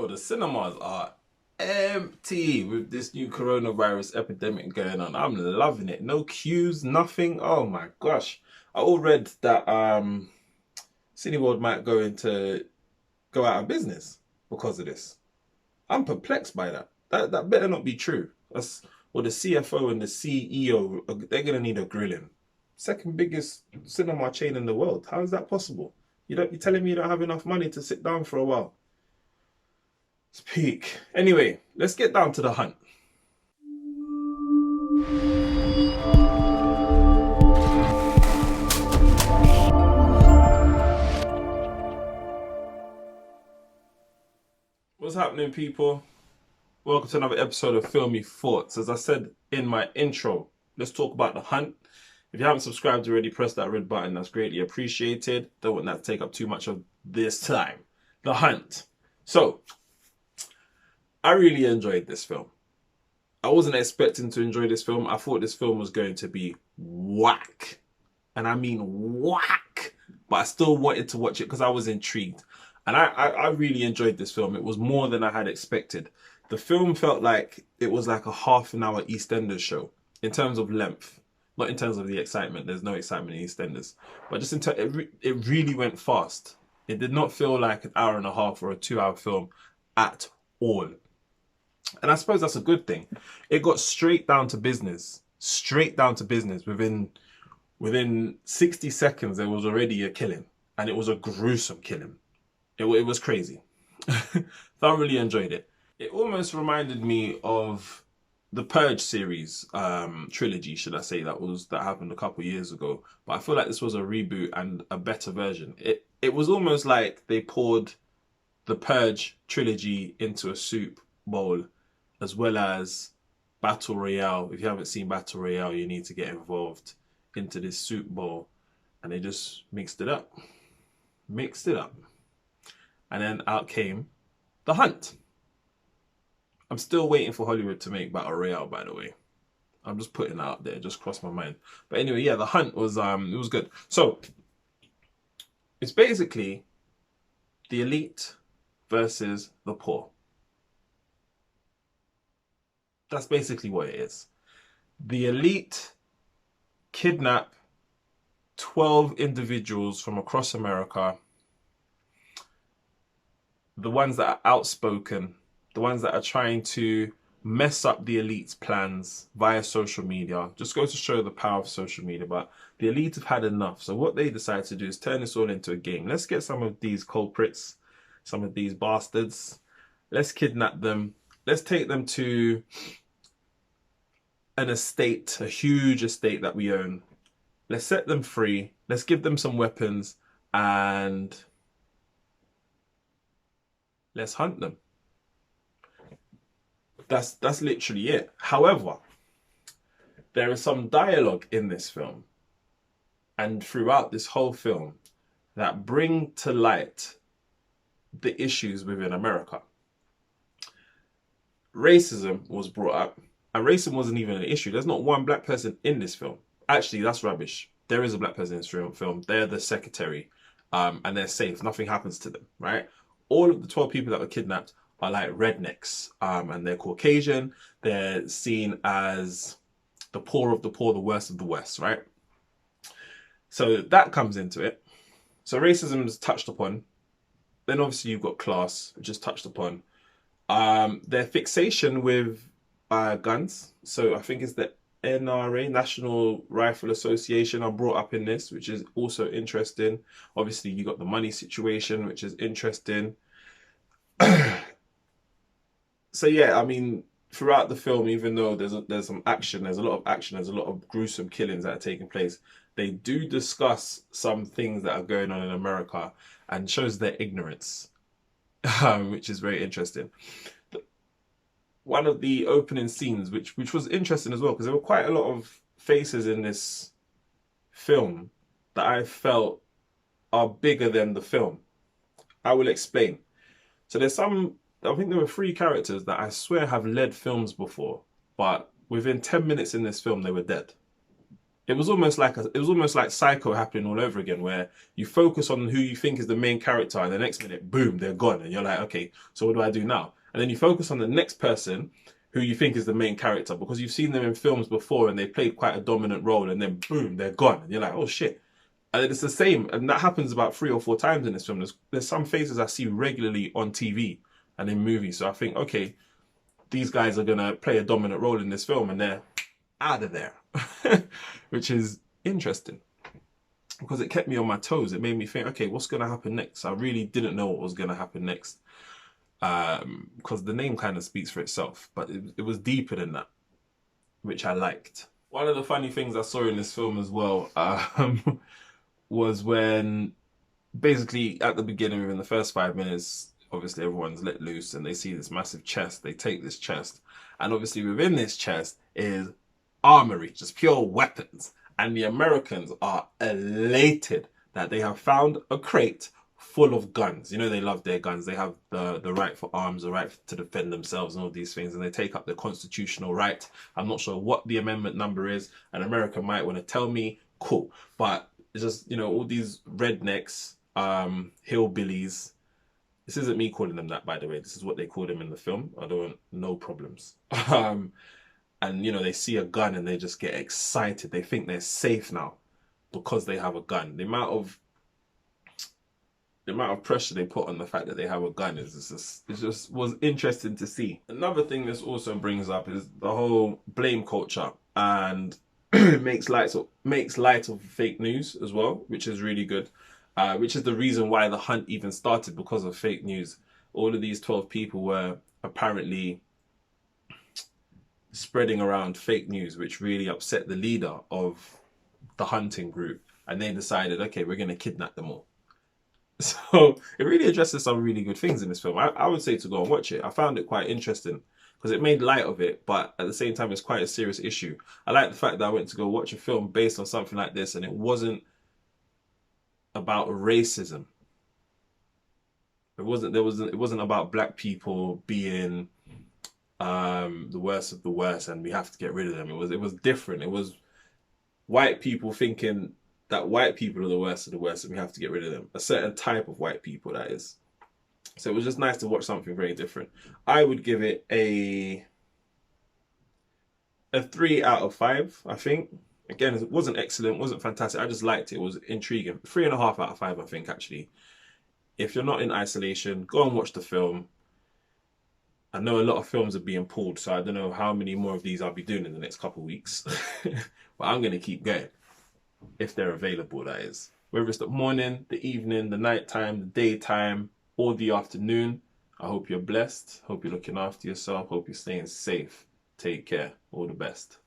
Yo, the cinemas are empty with this new coronavirus epidemic going on. I'm loving it. No queues, nothing. Oh my gosh. I all read that Cineworld might go out of business because of this. I'm perplexed by that. That better not be true. That's well, the CFO and the CEO, they're gonna need a grilling. Second biggest cinema chain in the world. How is that possible? You're telling me you don't have enough money to sit down for a while. It's peak. Anyway, let's get down to the hunt. What's happening, people? Welcome to another episode of Filmy Thoughts. As I said in my intro, let's talk about the hunt. If you haven't subscribed already, press that red button. That's greatly appreciated. Don't want that to take up too much of this time. The hunt. So, I really enjoyed this film. I wasn't expecting to enjoy this film. I thought this film was going to be whack. And I mean whack. But I still wanted to watch it because I was intrigued. And I really enjoyed this film. It was more than I had expected. The film felt like it was like a half an hour EastEnders show in terms of length. Not in terms of the excitement. There's no excitement in EastEnders. But just in terms, it really went fast. It did not feel like an hour and a half or a 2 hour film at all. And I suppose that's a good thing. It got straight down to business. Straight down to business. Within 60 seconds, there was already a killing. And it was a gruesome killing. It was crazy. Thoroughly enjoyed it. It almost reminded me of the Purge series, trilogy, should I say, that happened a couple years ago. But I feel like this was a reboot and a better version. It was almost like they poured the Purge trilogy into a soup bowl, as well as Battle Royale. If you haven't seen Battle Royale, you need to get involved into this soup bowl. And they just mixed it up. And then out came The Hunt. I'm still waiting for Hollywood to make Battle Royale, by the way. I'm just putting that out there, just crossed my mind. But anyway, yeah, The Hunt was it was good. So it's basically the elite versus the poor. That's basically what it is. The elite kidnap 12 individuals from across America. The ones that are outspoken, the ones that are trying to mess up the elite's plans via social media. Just goes to show the power of social media. But the elite have had enough. So what they decide to do is turn this all into a game. Let's get some of these culprits, some of these bastards. Let's kidnap them. Let's take them to an estate, a huge estate that we own. Let's set them free. Let's give them some weapons and let's hunt them. That's literally it. However, there is some dialogue in this film and throughout this whole film that bring to light the issues within America. Racism was brought up, and racism wasn't even an issue. There's not one black person in this film. Actually, that's rubbish. There is a black person in this film. They're the secretary, and they're safe. Nothing happens to them, right? All of the 12 people that were kidnapped are like rednecks, and they're Caucasian. They're seen as the poor of the poor, the worst of the worst, right? So that comes into it. So racism is touched upon. Then obviously you've got class, which is touched upon. Their fixation with guns. So I think it's the NRA, National Rifle Association, are brought up in this, which is also interesting. Obviously, you got the money situation, which is interesting. So yeah, I mean, throughout the film, even though there's some action, there's a lot of action, there's a lot of gruesome killings that are taking place, they do discuss some things that are going on in America and shows their ignorance, which is very interesting. One of the opening scenes, which was interesting as well, because there were quite a lot of faces in this film that I felt are bigger than the film. I will explain. So I think there were 3 characters that I swear have led films before, but within 10 minutes in this film, they were dead. it was almost like Psycho happening all over again, where you focus on who you think is the main character, and the next minute, boom, they're gone, and you're like, okay, so what do I do now? And then you focus on the next person who you think is the main character because you've seen them in films before and they played quite a dominant role, and then boom, they're gone, and you're like, oh shit. And it's the same, and that happens about 3 or 4 times in this film. There's some faces I see regularly on TV and in movies, so I think, okay, these guys are gonna play a dominant role in this film, and they're out of there, which is interesting because it kept me on my toes. It made me think, okay, what's going to happen next? I really didn't know what was going to happen next because the name kind of speaks for itself, but it was deeper than that, which I liked. One of the funny things I saw in this film as well was when basically at the beginning, within the first 5 minutes, obviously everyone's let loose and they see this massive chest. They take this chest, and obviously within this chest is armory, just pure weapons. And the Americans are elated that they have found a crate full of guns. You know, they love their guns. They have the right for arms, the right to defend themselves and all these things. And they take up the constitutional right. I'm not sure what the amendment number is. An American might want to tell me, cool. But it's just, you know, all these rednecks, hillbillies. This isn't me calling them that, by the way. This is what they call them in the film. I don't want no problems. And, you know, they see a gun and they just get excited. They think they're safe now because they have a gun. The amount of pressure they put on the fact that they have a gun is just was interesting to see. Another thing this also brings up is the whole blame culture, and makes light of fake news as well, which is really good. Which is the reason why the hunt even started, because of fake news. All of these 12 people were apparently spreading around fake news, which really upset the leader of the hunting group, and they decided, okay, we're going to kidnap them all. So it really addresses some really good things in this film. I would say to go and watch it. I found it quite interesting because it made light of it, but at the same time it's quite a serious issue. I like the fact that I went to go watch a film based on something like this, and it wasn't about racism. It wasn't about black people being the worst of the worst and we have to get rid of them. It was different. It was white people thinking that white people are the worst of the worst and we have to get rid of them. A certain type of white people, that is. So it was just nice to watch something very different. I would give it a 3 out of 5, I think. Again, it wasn't excellent, wasn't fantastic. I just liked it. It was intriguing. 3.5 out of 5, I think, actually. If you're not in isolation, go and watch the film. I know a lot of films are being pulled, so I don't know how many more of these I'll be doing in the next couple of weeks. But I'm going to keep going. If they're available, that is. Whether it's the morning, the evening, the nighttime, the daytime, or the afternoon. I hope you're blessed. Hope you're looking after yourself. Hope you're staying safe. Take care. All the best.